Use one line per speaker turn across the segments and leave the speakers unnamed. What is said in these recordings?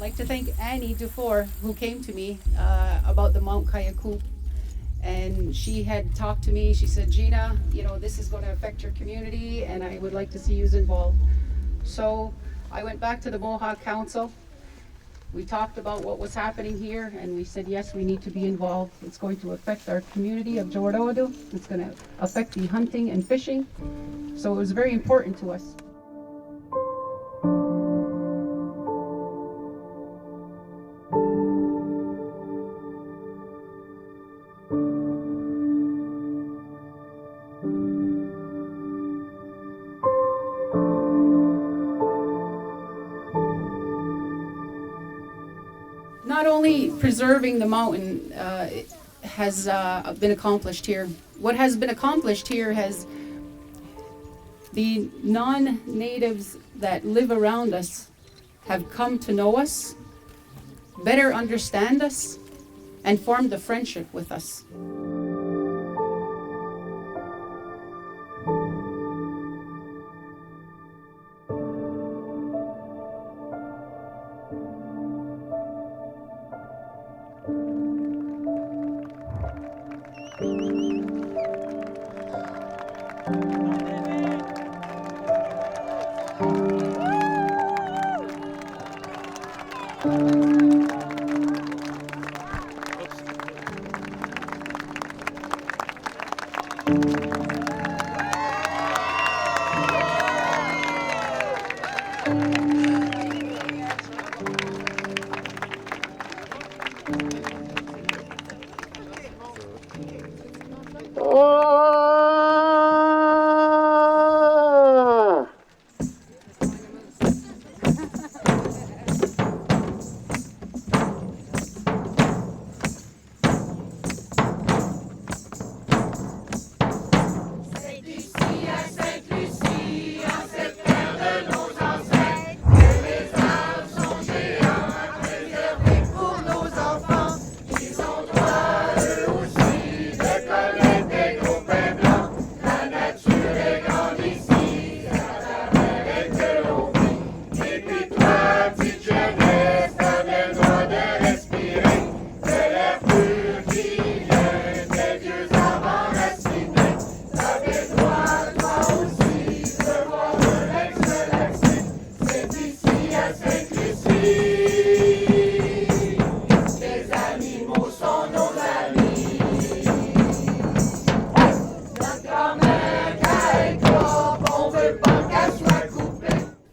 like to thank Annie Dufour, who came to me about the Mont-Kaaikop. And she had talked to me. She said, Gina, this is going to affect your community, and I would like to see you involved. So I went back to the Mohawk Council. We talked about what was happening here, and we said, yes, we need to be involved. It's going to affect our community of Tiowero. It's going to affect the hunting and fishing. So it was very important to us. Not only preserving the mountain has been accomplished here. What has been accomplished here has the non-natives that live around us have come to know us, better understand us, and formed a friendship with us.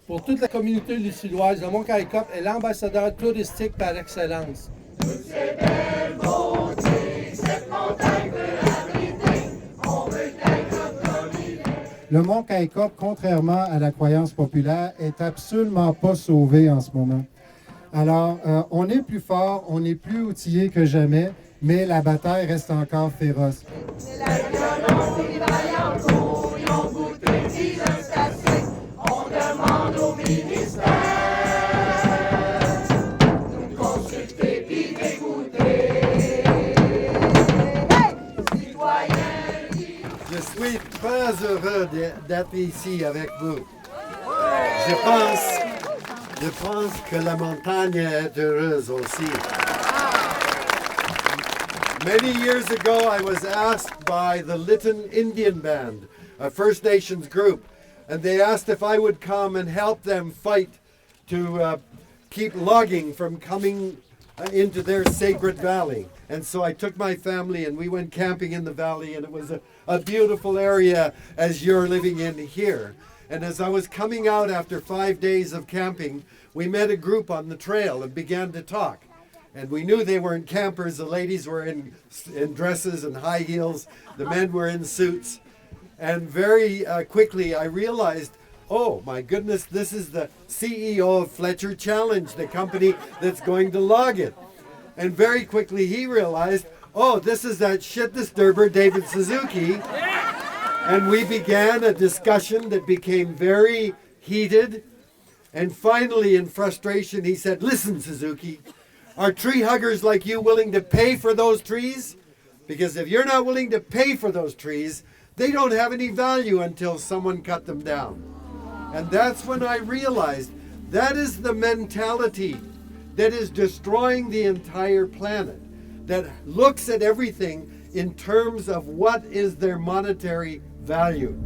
Pour toute la communauté lucilloise, le Mont-Kaaikop est l'ambassadeur touristique par excellence.
Toutes ces belles beautés, cette montagne peut abriter, on veut être comme il est.
Le Mont-Kaaikop, contrairement à la croyance populaire, est absolument pas sauvé en ce moment. Alors, on est plus fort, on est plus outillé que jamais, mais la bataille reste encore féroce.
C'est la violence des vaillants couillons goûtés, disent c'est assez. On demande au ministère de nous consulter puis d'écouter. Citoyens,
Je suis très heureux d'être ici avec vous. Je pense que la montagne est heureuse aussi. Many years ago, I was asked by the Lytton Indian Band, a First Nations group, and they asked if I would come and help them fight to keep logging from coming into their sacred valley. And so I took my family and we went camping in the valley, and it was a beautiful area as you're living in here. And as I was coming out after 5 days of camping, we met a group on the trail and began to talk. And we knew they weren't campers. The ladies were in dresses and high heels. The men were in suits. And very quickly I realized, oh my goodness, this is the CEO of Fletcher Challenge, the company that's going to log it. And very quickly he realized, oh, this is that shit disturber, David Suzuki. And we began a discussion that became very heated. And finally, in frustration, he said, listen, Suzuki, are tree huggers like you willing to pay for those trees? Because if you're not willing to pay for those trees, they don't have any value until someone cut them down. And that's when I realized that is the mentality that is destroying the entire planet, that looks at everything in terms of what is their monetary value.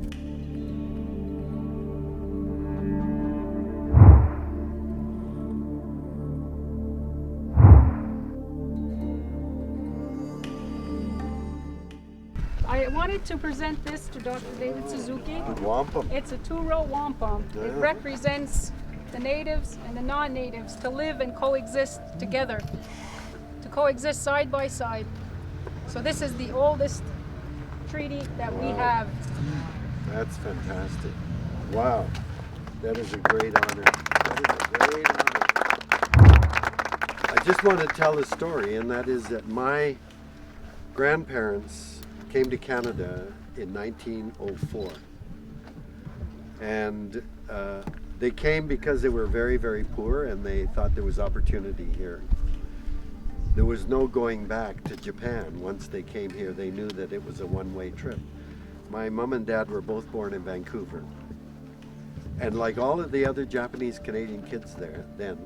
I wanted to present this to Dr. David Suzuki.
Wampum.
It's a two-row wampum. It represents the natives and the non-natives to live and coexist together, to coexist side by side. So this is the oldest treaty that we have.
That's fantastic. Wow. That is a great honor. That is a great honor. I just want to tell a story, and that is that my grandparents came to Canada in 1904. And they came because they were very, very poor and they thought there was opportunity here. There was no going back to Japan. Once they came here, they knew that it was a one-way trip. My mom and dad were both born in Vancouver. And like all of the other Japanese Canadian kids there then,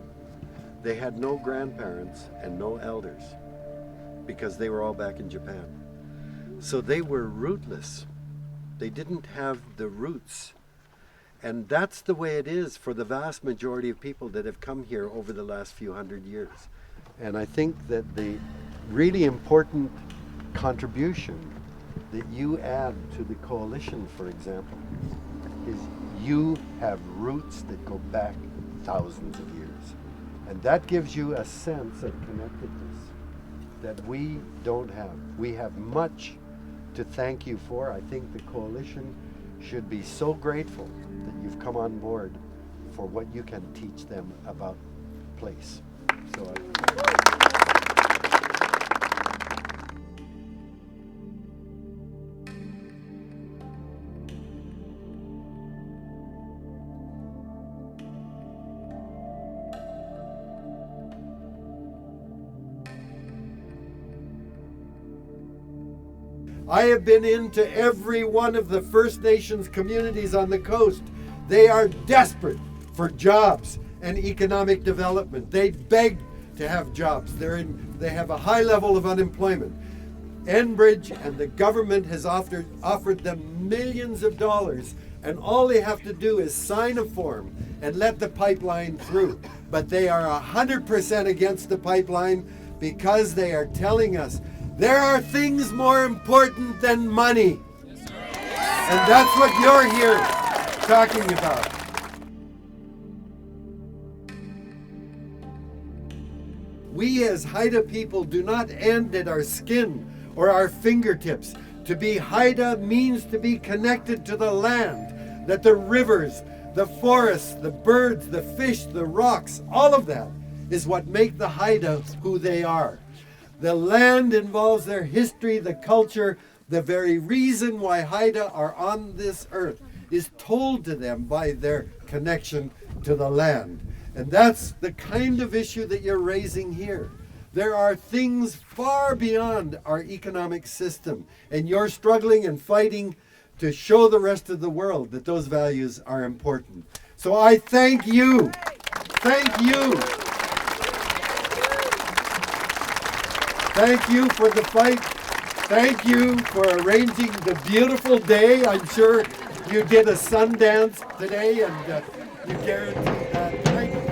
they had no grandparents and no elders because they were all back in Japan. So they were rootless. They didn't have the roots. And that's the way it is for the vast majority of people that have come here over the last few hundred years. And I think that the really important contribution that you add to the coalition, for example, is you have roots that go back thousands of years. And that gives you a sense of connectedness that we don't have. We have much to thank you for. I think the coalition should be so grateful that you've come on board for what you can teach them about place. So I have been into every one of the First Nations communities on the coast. They are desperate for jobs and economic development. They beg to have jobs. They have a high level of unemployment. Enbridge and the government has offered them millions of dollars, and all they have to do is sign a form and let the pipeline through. But they are 100% against the pipeline because they are telling us there are things more important than money. And that's what you're here talking about. We as Haida people do not end at our skin or our fingertips. To be Haida means to be connected to the land, that the rivers, the forests, the birds, the fish, the rocks, all of that is what make the Haida who they are. The land involves their history, the culture. The very reason why Haida are on this earth is told to them by their connection to the land. And that's the kind of issue that you're raising here. There are things far beyond our economic system, and you're struggling and fighting to show the rest of the world that those values are important. So I thank you. Thank you. Thank you for the fight. Thank you for arranging the beautiful day. I'm sure you did a sun dance today, and you guaranteed that. Thank you.